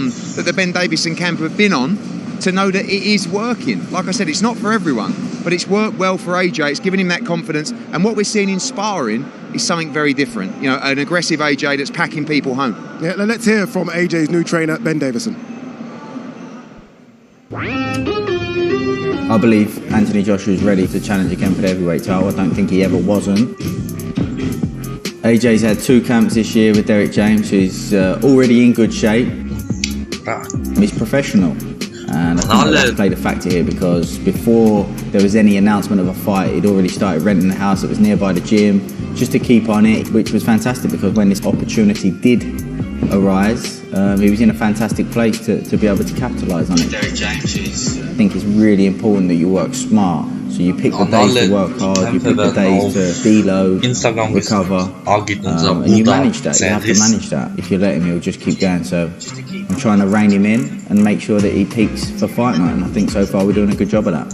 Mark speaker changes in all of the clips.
Speaker 1: run that the Ben Davison camp have been on to know that it is working. Like I said, it's not for everyone, but it's worked well for AJ. It's given him that confidence. And what we're seeing in sparring is something very different. You know, an aggressive AJ that's packing people home.
Speaker 2: Yeah, let's hear from AJ's new trainer, Ben Davison.
Speaker 3: I believe Anthony Joshua is ready to challenge again for the heavyweight title. I don't think he ever wasn't. AJ's had 2 camps this year with Derek James, who's already in good shape. He's professional. And I think that's played a factor here, because before there was any announcement of a fight, he'd already started renting a house that was nearby the gym just to keep on it, which was fantastic, because when this opportunity did arise, he was in a fantastic place to be able to capitalise on it. I think it's really important that you work smart. So you pick the days to work hard, you pick the days to deload, recover, and you manage that. You have to manage that. If you let him, he'll just keep going. So I'm trying to rein him in and make sure that he peaks for fight night, and I think so far we're doing a good job of that.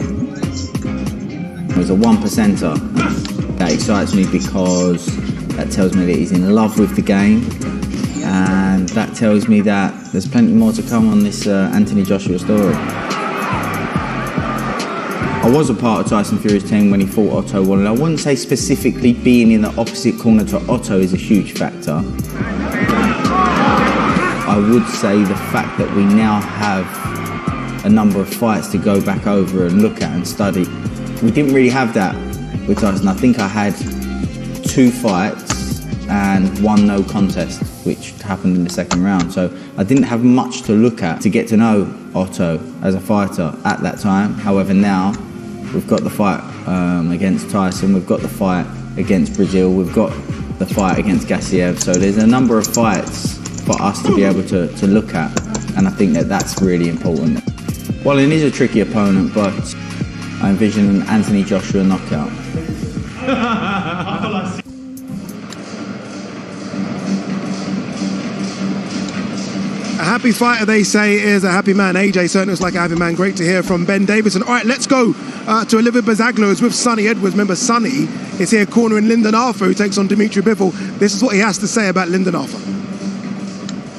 Speaker 3: There's a 1%er that excites me, because that tells me that he's in love with the game, and that tells me that there's plenty more to come on this Anthony Joshua story. I was a part of Tyson Fury's team when he fought Otto Wallin. I wouldn't say specifically being in the opposite corner to Otto is a huge factor. I would say the fact that we now have a number of fights to go back over and look at and study. We didn't really have that with Tyson. I think I had 2 fights and 1 no contest, which happened in the second round. So I didn't have much to look at to get to know Otto as a fighter at that time. However, now we've got the fight against Tyson, we've got the fight against Brazil, we've got the fight against Gassiev. So there's a number of fights for us to be able to look at, and I think that that's really important. Wallin is a tricky opponent, but I envision an Anthony Joshua knockout.
Speaker 2: A happy fighter, they say, is a happy man. AJ certainly looks like a happy man. Great to hear from Ben Davison. All right, let's go to Oliver Bazaglo, who's with Sonny Edwards. Remember, Sonny is here cornering Lyndon Arthur, who takes on Dimitri Bivol. This is what he has to say about Lyndon Arthur.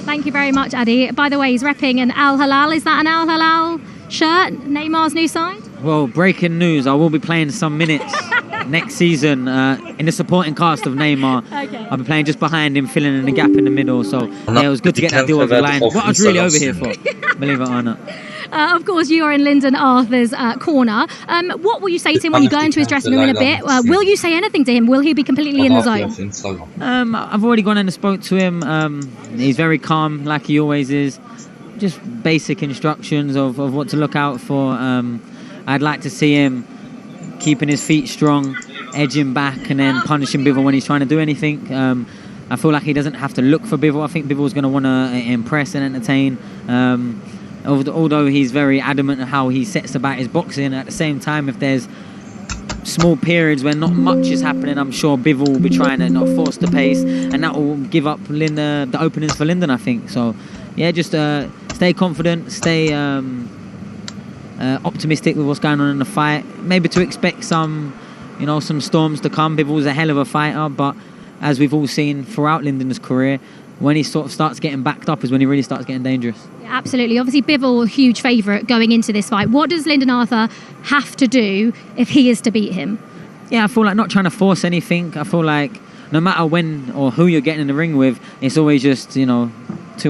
Speaker 4: Thank you very much, Addy. By the way, he's repping an Al Hilal. Is that an Al Hilal shirt? Neymar's new side?
Speaker 5: Well, breaking news, I will be playing some minutes next season in the supporting cast of Neymar.
Speaker 4: Okay.
Speaker 5: I'll be playing just behind him, filling in the gap in the middle. So yeah, it was good to get that deal over the line. What I was really over here for, believe it or not.
Speaker 4: Of course, you are in Lyndon Arthur's corner. What will you say to him when you go into his dressing room in a bit? Will you say anything to him? Will he be completely in the zone?
Speaker 5: I've already gone and spoke to him. He's very calm, like he always is. Just basic instructions of what to look out for. I'd like to see him keeping his feet strong, edging back, and then punishing Bivol when he's trying to do anything. I feel like he doesn't have to look for Bivol. I think Bivol's going to want to impress and entertain. Although he's very adamant on how he sets about his boxing, at the same time, if there's small periods where not much is happening, I'm sure Bivol will be trying to not force the pace, and that will give up the openings for Lyndon, I think. So, yeah, just stay confident, stay optimistic with what's going on in the fight. Maybe to expect some storms to come. Bivol's a hell of a fighter, but as we've all seen throughout Lyndon's career, when he sort of starts getting backed up is when he really starts getting dangerous.
Speaker 4: Yeah, absolutely. Obviously, Bivol, a huge favourite going into this fight. What does Lyndon Arthur have to do if he is to beat him?
Speaker 5: Yeah, I feel like not trying to force anything. I feel like no matter when or who you're getting in the ring with, it's always just, 2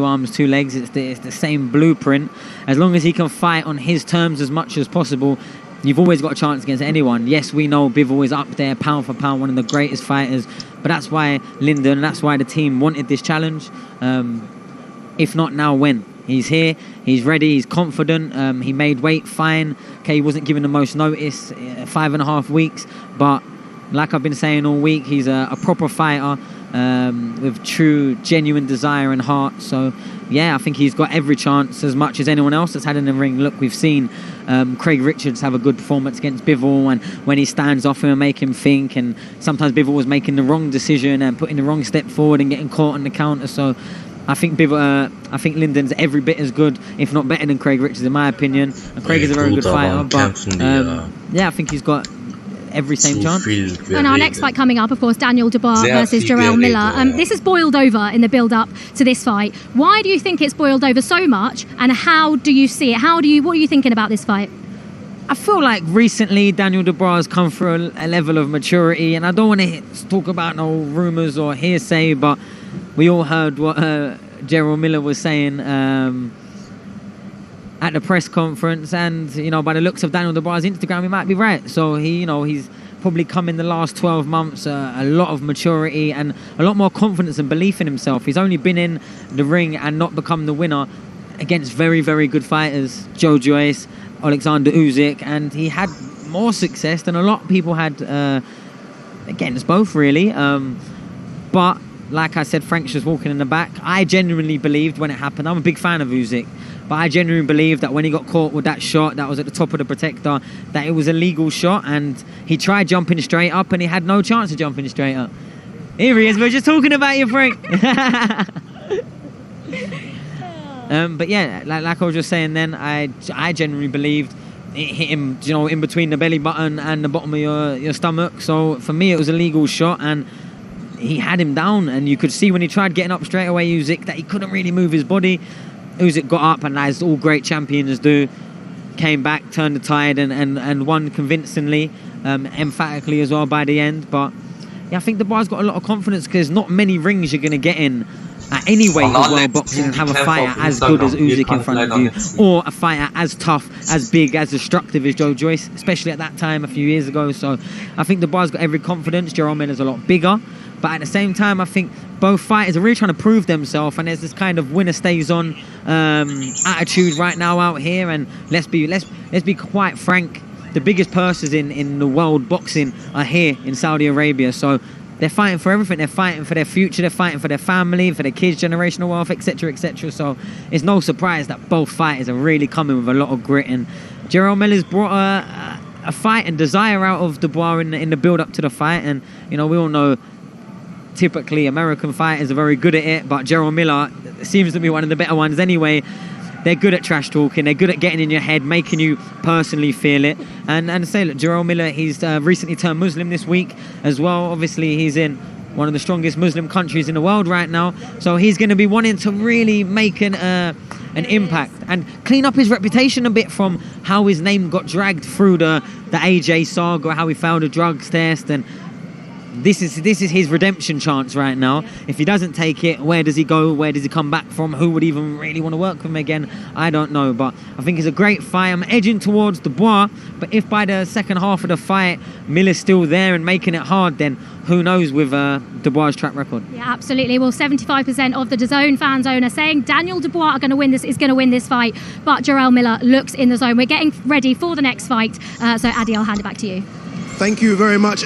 Speaker 5: arms, 2 legs. It's the same blueprint. As long as he can fight on his terms as much as possible, you've always got a chance against anyone. Yes, we know Bivol is up there, pound for pound, one of the greatest fighters. But that's why Lyndon, and that's why the team wanted this challenge. If not now, when? He's here, he's ready, he's confident. He made weight fine. Okay, he wasn't given the most notice, 5.5 weeks. But like I've been saying all week, he's a proper fighter with true, genuine desire and heart. So, yeah, I think he's got every chance as much as anyone else that's had in the ring. Look, we've seen Craig Richards have a good performance against Bivol, and when he stands off him and make him think, and sometimes Bivol was making the wrong decision and putting the wrong step forward and getting caught on the counter. So I think Lyndon's every bit as good, if not better than Craig Richards, in my opinion. And Craig is a very good fighter, but yeah, I think he's got every same chance.
Speaker 4: And our next fight coming up, of course, Daniel Dubois versus Jarrell Miller. This has boiled over in the build-up to this fight. Why do you think it's boiled over so much, and how do you see it? What are you thinking about this fight?
Speaker 5: I feel like recently Daniel Dubois has come through a level of maturity, and I don't want to talk about no rumours or hearsay, but we all heard what Jarrell Miller was saying at the press conference, and by the looks of Daniel Dubois' Instagram, he might be right. So he's probably come in the last 12 months a lot of maturity and a lot more confidence and belief in himself. He's only been in the ring and not become the winner against very, very good fighters, Joe Joyce, Alexander Usyk, and he had more success than a lot of people had against both, really. But like I said, Frank's just walking in the back. I genuinely believed when it happened, I'm a big fan of Usyk, but I genuinely believed that when he got caught with that shot that was at the top of the protector, that it was a legal shot, and he tried jumping straight up and he had no chance of jumping straight up. Here he is, we're just talking about you, Frank. But yeah, like I was just saying then, I genuinely believed it hit him, in between the belly button and the bottom of your stomach. So for me, it was a legal shot, and he had him down. And you could see when he tried getting up straight away, Usyk, that he couldn't really move his body. Usyk got up, and as all great champions do, came back, turned the tide, and won convincingly, emphatically as well by the end. But yeah, I think the bar's got a lot of confidence, because not many rings you're going to get in at any weight of world boxing and have a fighter as good as Usyk in front of you, or a fighter as tough, as big, as destructive as Joe Joyce, especially at that time a few years ago. So I think the bar's got every confidence. Jarrell Miller's a lot bigger, but at the same time, I think both fighters are really trying to prove themselves, and there's this kind of winner stays on attitude right now out here. And let's be quite frank, the biggest purses in the world boxing are here in Saudi Arabia. So they're fighting for everything. They're fighting for their future. They're fighting for their family, for their kids, generational wealth, etc., etc. So it's no surprise that both fighters are really coming with a lot of grit. And Jarrell Miller's brought a fight and desire out of Dubois in the build-up to the fight. And we all know typically American fighters are very good at it, but Jarrell Miller seems to be one of the better ones anyway. They're good at trash talking. They're good at getting in your head, making you personally feel it. And say, look, Jarrell Miller, he's recently turned Muslim this week as well. Obviously, he's in one of the strongest Muslim countries in the world right now. So he's going to be wanting to really make an impact and clean up his reputation a bit from how his name got dragged through the AJ saga, how he failed a drugs test. And this is his redemption chance right now. If he doesn't take it, where does he go? Where does he come back from? Who would even really want to work with him again? I don't know, but I think it's a great fight. I'm edging towards Dubois, but if by the second half of the fight Miller's still there and making it hard, then who knows with Dubois' track record.
Speaker 4: Yeah, absolutely. Well, 75% of the DAZN fan zone are saying Daniel Dubois is going to win this fight, but Jarrell Miller looks in the zone. We're getting ready for the next fight. So Adi, I'll hand it back to you.
Speaker 2: Thank you very much.